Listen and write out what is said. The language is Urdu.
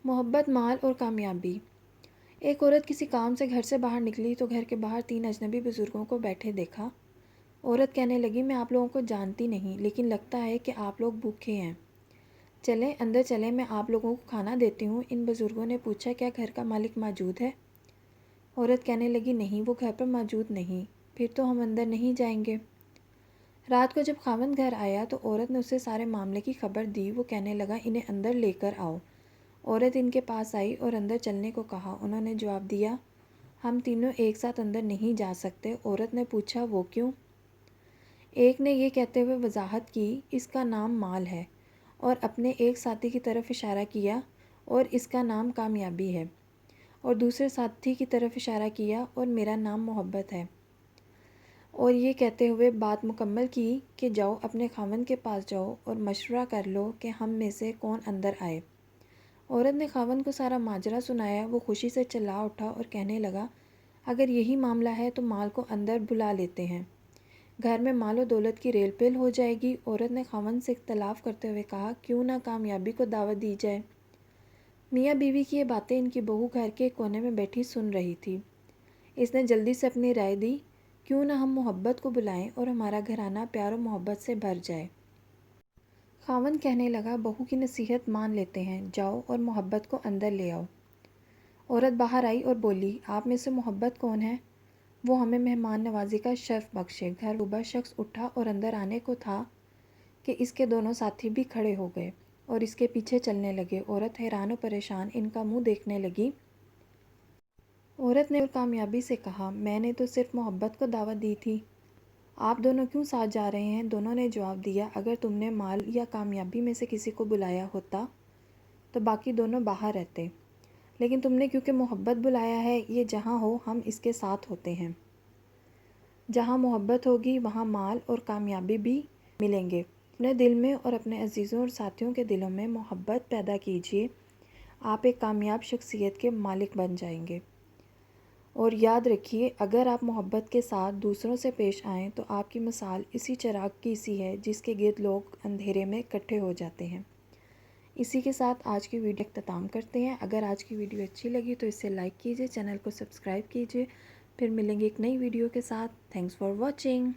محبت، مال اور کامیابی۔ ایک عورت کسی کام سے گھر سے باہر نکلی تو گھر کے باہر 3 اجنبی بزرگوں کو بیٹھے دیکھا۔ عورت کہنے لگی، میں آپ لوگوں کو جانتی نہیں، لیکن لگتا ہے کہ آپ لوگ بھوکے ہیں۔ چلیں اندر چلیں، میں آپ لوگوں کو کھانا دیتی ہوں۔ ان بزرگوں نے پوچھا، کیا گھر کا مالک موجود ہے؟ عورت کہنے لگی، نہیں، وہ گھر پر موجود نہیں۔ پھر تو ہم اندر نہیں جائیں گے۔ رات کو جب خاوند گھر آیا تو عورت نے اسے سارے معاملے کی خبر دی۔ وہ کہنے لگا، انہیں اندر لے کر آؤ۔ عورت ان کے پاس آئی اور اندر چلنے کو کہا۔ انہوں نے جواب دیا، ہم تینوں ایک ساتھ اندر نہیں جا سکتے۔ عورت نے پوچھا، وہ کیوں؟ ایک نے یہ کہتے ہوئے وضاحت کی، اس کا نام مال ہے، اور اپنے ایک ساتھی کی طرف اشارہ کیا، اور اس کا نام کامیابی ہے، اور دوسرے ساتھی کی طرف اشارہ کیا، اور میرا نام محبت ہے، اور یہ کہتے ہوئے بات مکمل کی کہ جاؤ اپنے خاوند کے پاس جاؤ اور مشورہ کر لو کہ ہم میں سے کون اندر آئے۔ عورت نے خاوند کو سارا ماجرا سنایا۔ وہ خوشی سے چلا اٹھا اور کہنے لگا، اگر یہی معاملہ ہے تو مال کو اندر بلا لیتے ہیں، گھر میں مال و دولت کی ریل پیل ہو جائے گی۔ عورت نے خاوند سے اختلاف کرتے ہوئے کہا، کیوں نہ کامیابی کو دعوت دی جائے؟ میاں بیوی کی یہ باتیں ان کی بہو گھر کے کونے میں بیٹھی سن رہی تھی۔ اس نے جلدی سے اپنی رائے دی، کیوں نہ ہم محبت کو بلائیں اور ہمارا گھرانہ پیار و محبت سے بھر جائے۔ خاوند کہنے لگا، بہو کی نصیحت مان لیتے ہیں، جاؤ اور محبت کو اندر لے آؤ۔ عورت باہر آئی اور بولی، آپ میں سے محبت کون ہے؟ وہ ہمیں مہمان نوازی کا شرف بخشے۔ گھر روبہ شخص اٹھا اور اندر آنے کو تھا کہ اس کے دونوں ساتھی بھی کھڑے ہو گئے اور اس کے پیچھے چلنے لگے۔ عورت حیران و پریشان ان کا منہ دیکھنے لگی۔ عورت نے کامیابی سے کہا، میں نے تو صرف محبت کو دعوت دی تھی، آپ دونوں کیوں ساتھ جا رہے ہیں؟ دونوں نے جواب دیا، اگر تم نے مال یا کامیابی میں سے کسی کو بلایا ہوتا تو باقی دونوں باہر رہتے، لیکن تم نے کیونکہ محبت بلایا ہے، یہ جہاں ہو ہم اس کے ساتھ ہوتے ہیں۔ جہاں محبت ہوگی وہاں مال اور کامیابی بھی ملیں گے۔ اپنے دل میں اور اپنے عزیزوں اور ساتھیوں کے دلوں میں محبت پیدا کیجیے، آپ ایک کامیاب شخصیت کے مالک بن جائیں گے۔ اور یاد رکھیے، اگر آپ محبت کے ساتھ دوسروں سے پیش آئیں تو آپ کی مثال اسی چراغ کی سی ہے جس کے گرد لوگ اندھیرے میں اکٹھے ہو جاتے ہیں۔ اسی کے ساتھ آج کی ویڈیو اختتام کرتے ہیں۔ اگر آج کی ویڈیو اچھی لگی تو اسے لائک کیجیے، چینل کو سبسکرائب کیجیے۔ پھر ملیں گے ایک نئی ویڈیو کے ساتھ۔ Thanks for watching.